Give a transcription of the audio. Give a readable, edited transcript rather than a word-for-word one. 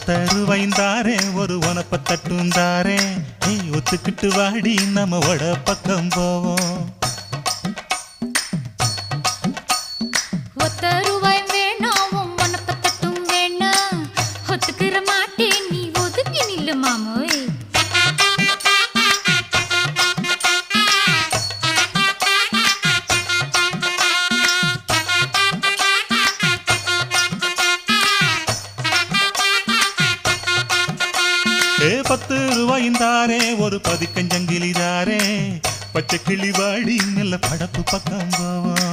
ஒத்தருவைந்தாரே ஒரு உனப்ப தட்டுந்தாரே ஒத்துக்கிட்டு வாடி நம்ம வட பக்கம் போவோம். ஒத்தருவாய் வேணாம் உனப்ப தட்டும் வேணா ஒத்துக்கிற மாட்டேன் நீ ஒதுங்கி நில்லு மாமோய். ₹10 ஒரு பதிக்கஞ்சங்கிலிதாரே பச்சை கிளி வாடி நல்ல படப்பு பக்கம் போவோம்.